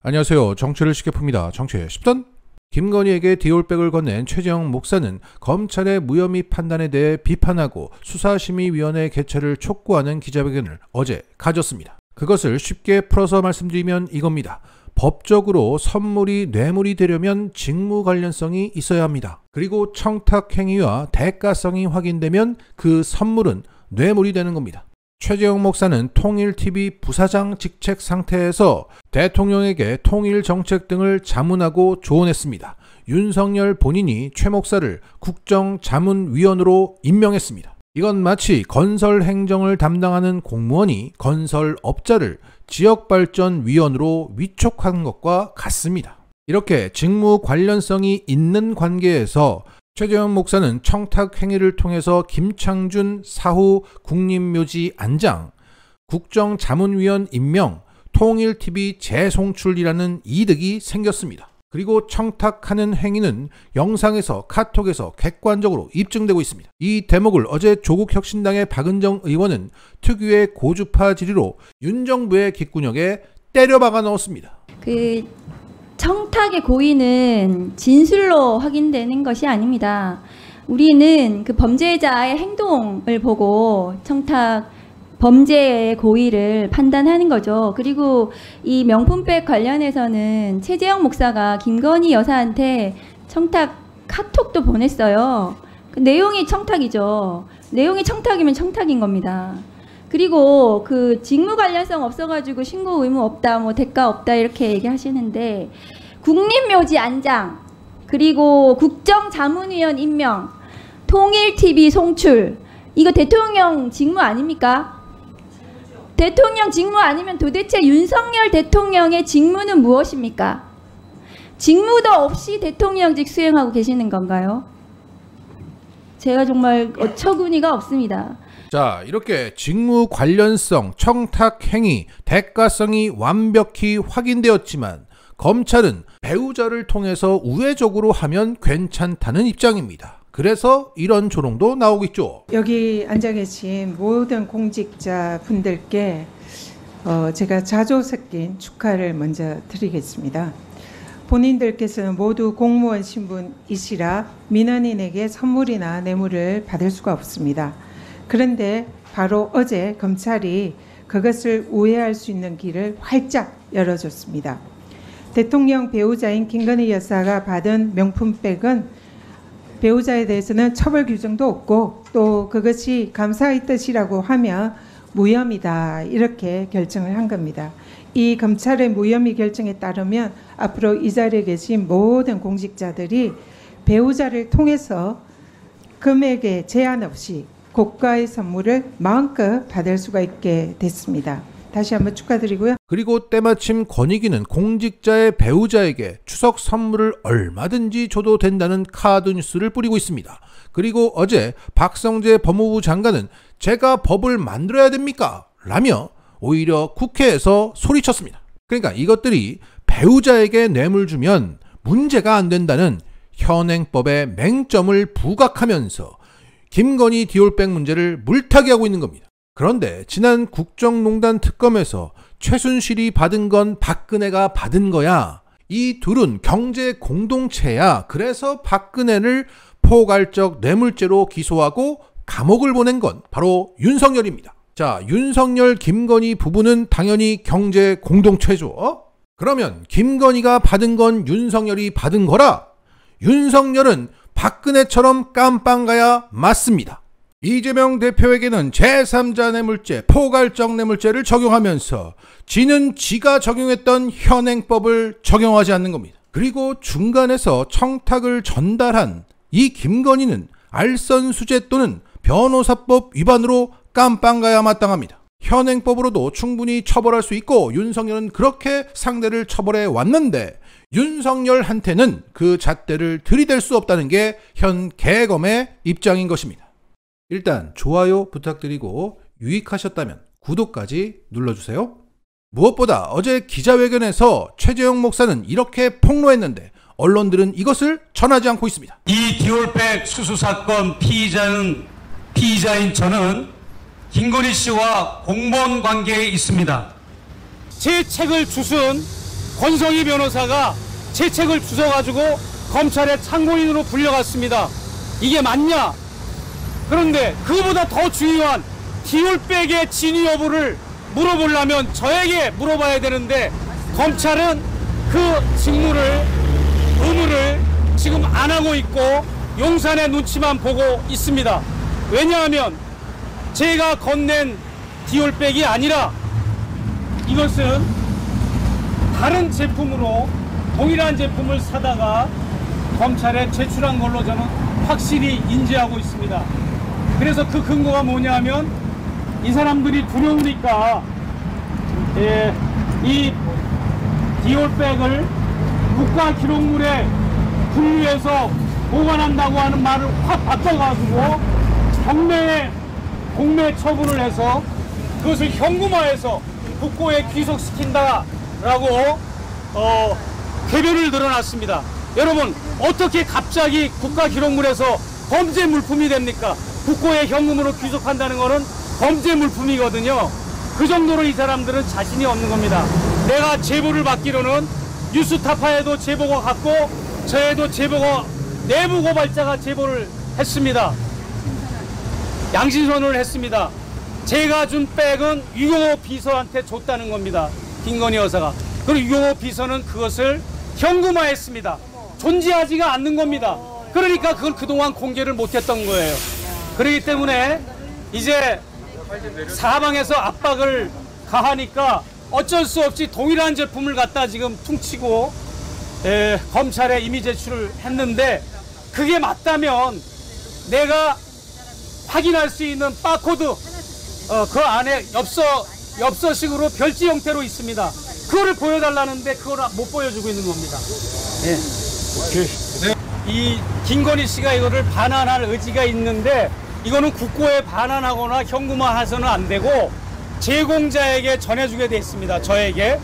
안녕하세요. 정치를 쉽게 풉니다. 정치의 10단. 김건희에게 디올백을 건넨 최재형 목사는 검찰의 무혐의 판단에 대해 비판하고 수사심의위원회 개최를 촉구하는 기자회견을 어제 가졌습니다. 그것을 쉽게 풀어서 말씀드리면 이겁니다. 법적으로 선물이 뇌물이 되려면 직무 관련성이 있어야 합니다. 그리고 청탁 행위와 대가성이 확인되면 그 선물은 뇌물이 되는 겁니다. 최재형 목사는 통일TV 부사장 직책 상태에서 대통령에게 통일정책 등을 자문하고 조언했습니다. 윤석열 본인이 최 목사를 국정자문위원으로 임명했습니다. 이건 마치 건설행정을 담당하는 공무원이 건설업자를 지역발전위원으로 위촉하는 것과 같습니다. 이렇게 직무 관련성이 있는 관계에서 최재형 목사는 청탁 행위를 통해서 김창준 사후 국립묘지 안장, 국정자문위원 임명, 통일TV 재송출이라는 이득이 생겼습니다. 그리고 청탁하는 행위는 영상에서 카톡에서 객관적으로 입증되고 있습니다. 이 대목을 어제 조국혁신당의 박은정 의원은 특유의 고주파 지리로 윤 정부의 귓구녕에 때려박아 넣었습니다. 청탁의 고의는 진술로 확인되는 것이 아닙니다. 우리는 그 범죄자의 행동을 보고 청탁 범죄의 고의를 판단하는 거죠. 그리고 이 명품백 관련해서는 최재형 목사가 김건희 여사한테 청탁 카톡도 보냈어요. 그 내용이 청탁이죠. 내용이 청탁이면 청탁인 겁니다. 그리고 그 직무 관련성 없어가지고 신고 의무 없다, 뭐 대가 없다 이렇게 얘기하시는데 국립묘지 안장, 그리고 국정자문위원 임명, 통일TV 송출, 이거 대통령 직무 아닙니까? 대통령 직무 아니면 도대체 윤석열 대통령의 직무는 무엇입니까? 직무도 없이 대통령직 수행하고 계시는 건가요? 제가 정말 어처구니가 없습니다. 자, 이렇게 직무 관련성, 청탁 행위, 대가성이 완벽히 확인되었지만 검찰은 배우자를 통해서 우회적으로 하면 괜찮다는 입장입니다. 그래서 이런 조롱도 나오고 있죠. 여기 앉아 계신 모든 공직자 분들께 제가 자조 섞인 축하를 먼저 드리겠습니다. 본인들께서는 모두 공무원 신분이시라 민원인에게 선물이나 뇌물을 받을 수가 없습니다. 그런데 바로 어제 검찰이 그것을 우회할 수 있는 길을 활짝 열어줬습니다. 대통령 배우자인 김건희 여사가 받은 명품백은 배우자에 대해서는 처벌 규정도 없고 또 그것이 감사의 뜻이라고 하면 무혐의다 이렇게 결정을 한 겁니다. 이 검찰의 무혐의 결정에 따르면 앞으로 이 자리에 계신 모든 공직자들이 배우자를 통해서 금액에 제한 없이 고가의 선물을 마음껏 받을 수가 있게 됐습니다. 다시 한번 축하드리고요. 그리고 때마침 권익위는 공직자의 배우자에게 추석 선물을 얼마든지 줘도 된다는 카드 뉴스를 뿌리고 있습니다. 그리고 어제 박성재 법무부 장관은 제가 법을 만들어야 됩니까? 라며 오히려 국회에서 소리쳤습니다. 그러니까 이것들이 배우자에게 뇌물 주면 문제가 안 된다는 현행법의 맹점을 부각하면서 김건희 디올백 문제를 물타기 하고 있는 겁니다. 그런데 지난 국정농단 특검에서 최순실이 받은 건 박근혜가 받은 거야. 이 둘은 경제 공동체야. 그래서 박근혜를 포괄적 뇌물죄로 기소하고 감옥을 보낸 건 바로 윤석열입니다. 자, 윤석열 김건희 부부는 당연히 경제 공동체죠. 그러면 김건희가 받은 건 윤석열이 받은 거라 윤석열은 박근혜처럼 깜빵 가야 맞습니다. 이재명 대표에게는 제3자 뇌물죄, 포괄적 뇌물죄를 적용하면서 지는 지가 적용했던 현행법을 적용하지 않는 겁니다. 그리고 중간에서 청탁을 전달한 이 김건희는 알선수재 또는 변호사법 위반으로 깜빵 가야 마땅합니다. 현행법으로도 충분히 처벌할 수 있고 윤석열은 그렇게 상대를 처벌해 왔는데 윤석열한테는 그 잣대를 들이댈 수 없다는 게 현 개검의 입장인 것입니다. 일단 좋아요 부탁드리고 유익하셨다면 구독까지 눌러주세요. 무엇보다 어제 기자회견에서 최재형 목사는 이렇게 폭로했는데 언론들은 이것을 전하지 않고 있습니다. 이 디올백 수수 사건 피의자인 저는 김건희 씨와 공무원 관계에 있습니다. 제 책을 주순 권성희 변호사가 제 책을 주워가지고 검찰의 참고인으로 불려갔습니다. 이게 맞냐? 그런데 그보다 더 중요한 디올백의 진위 여부를 물어보려면 저에게 물어봐야 되는데 검찰은 그 직무를 의무를 지금 안 하고 있고 용산의 눈치만 보고 있습니다. 왜냐하면 제가 건넨 디올백이 아니라 이것은 다른 제품으로 동일한 제품을 사다가 검찰에 제출한 걸로 저는 확실히 인지하고 있습니다. 그래서 그 근거가 뭐냐 하면 이 사람들이 두려우니까 이 디올백을 국가기록물에 분류해서 보관한다고 하는 말을 확 바꿔가지고 공매 처분을 해서 그것을 현금화해서 국고에 귀속시킨다라고 궤변을 늘어났습니다. 여러분, 어떻게 갑자기 국가기록물에서 범죄 물품이 됩니까? 국고에 현금으로 귀속한다는 것은 범죄 물품이거든요. 그 정도로 이 사람들은 자신이 없는 겁니다. 내가 제보를 받기로는 뉴스타파에도 제보가 갔고 저에도 제보가 내부 고발자가 제보를 했습니다. 양심선언을 했습니다. 제가 준 백은 유경호 비서한테 줬다는 겁니다. 김건희 여사가. 그리고 유경호 비서는 그것을 현금화했습니다. 존재하지가 않는 겁니다. 그러니까 그걸 그동안 공개를 못했던 거예요. 그렇기 때문에 이제 사방에서 압박을 가하니까 어쩔 수 없이 동일한 제품을 갖다 지금 퉁치고 검찰에 이미 제출을 했는데 그게 맞다면 내가 확인할 수 있는 바코드 그 안에 엽서식으로 별지 형태로 있습니다. 그거를 보여달라는데 그걸 못 보여주고 있는 겁니다. 이 김건희 씨가 이거를 반환할 의지가 있는데 이거는 국고에 반환하거나 현금화해서는 안 되고 제공자에게 전해주게 돼 있습니다. 저에게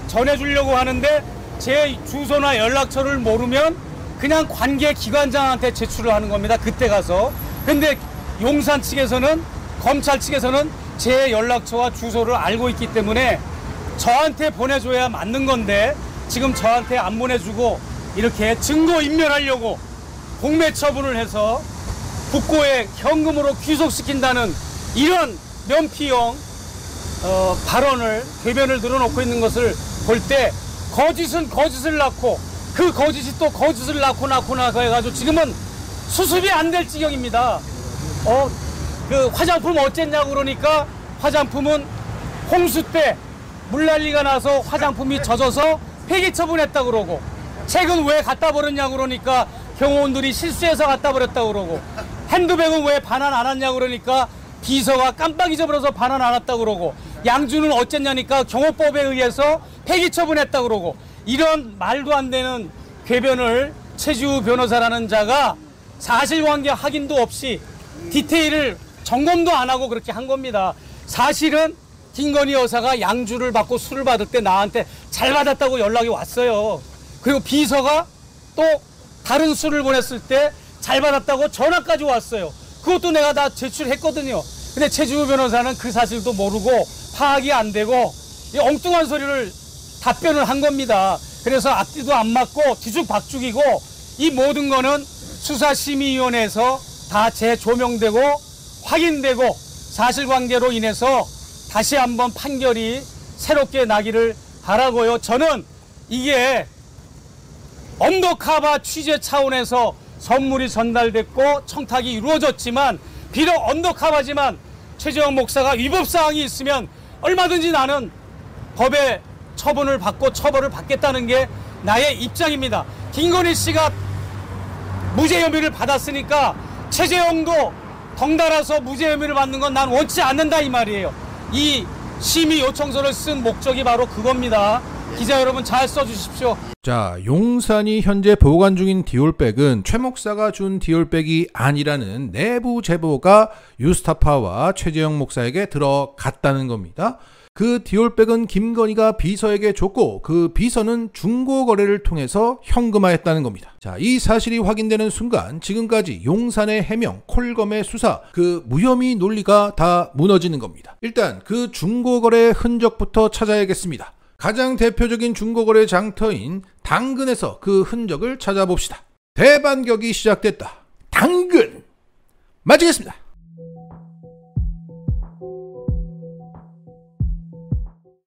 전해주려고 하는데 제 주소나 연락처를 모르면 그냥 관계기관장한테 제출을 하는 겁니다. 그때 가서. 근데 용산 측에서는 검찰 측에서는 제 연락처와 주소를 알고 있기 때문에 저한테 보내줘야 맞는 건데 지금 저한테 안 보내주고 이렇게 증거인멸하려고 공매 처분을 해서 국고에 현금으로 귀속시킨다는 이런 면피형 발언을 궤변을 들어놓고 있는 것을 볼 때 거짓은 거짓을 낳고 그 거짓이 또 거짓을 낳고 해가지고 지금은 수습이 안 될 지경입니다. 그 화장품 어쨌냐고 그러니까 화장품은 홍수 때 물난리가 나서 화장품이 젖어서 폐기 처분했다고 그러고 책은 왜 갖다 버렸냐고 그러니까 경호원들이 실수해서 갖다 버렸다고 그러고 핸드백은 왜 반환 안 왔냐고 그러니까 비서가 깜빡 잊어버려서 반환 안 왔다고 그러고 양주는 어쨌냐니까 경호법에 의해서 폐기 처분했다고 그러고 이런 말도 안 되는 궤변을 최지우 변호사라는 자가 사실관계 확인도 없이 디테일을 점검도 안 하고 그렇게 한 겁니다. 사실은 김건희 여사가 양주를 받고 술을 받을 때 나한테 잘 받았다고 연락이 왔어요. 그리고 비서가 또 다른 술을 보냈을 때 잘 받았다고 전화까지 왔어요. 그것도 내가 다 제출했거든요. 근데 최지우 변호사는 그 사실도 모르고 파악이 안 되고 이 엉뚱한 소리를 답변을 한 겁니다. 그래서 앞뒤도 안 맞고 뒤죽박죽이고 이 모든 거는 수사심의위원회에서 다 재조명되고 확인되고 사실관계로 인해서 다시 한번 판결이 새롭게 나기를 바라고요. 저는 이게 언더커버 취재 차원에서 선물이 전달됐고 청탁이 이루어졌지만 비록 언더커버지만 최재형 목사가 위법사항이 있으면 얼마든지 나는 법의 처분을 받고 처벌을 받겠다는 게 나의 입장입니다. 김건희 씨가 무죄 혐의를 받았으니까 최재형도 덩달아서 무죄 혐의를 받는 건 난 원치 않는다 이 말이에요. 이 심의 요청서를 쓴 목적이 바로 그겁니다. 기자 여러분 잘 써주십시오. 자, 용산이 현재 보관 중인 디올백은 최 목사가 준 디올백이 아니라는 내부 제보가 뉴스타파와 최재형 목사에게 들어갔다는 겁니다. 그 디올백은 김건희가 비서에게 줬고 그 비서는 중고거래를 통해서 현금화했다는 겁니다. 자, 이 사실이 확인되는 순간 지금까지 용산의 해명, 콜검의 수사, 그 무혐의 논리가 다 무너지는 겁니다. 일단 그 중고거래 흔적부터 찾아야겠습니다. 가장 대표적인 중고거래 장터인 당근에서 그 흔적을 찾아봅시다. 대반격이 시작됐다. 당근! 마치겠습니다.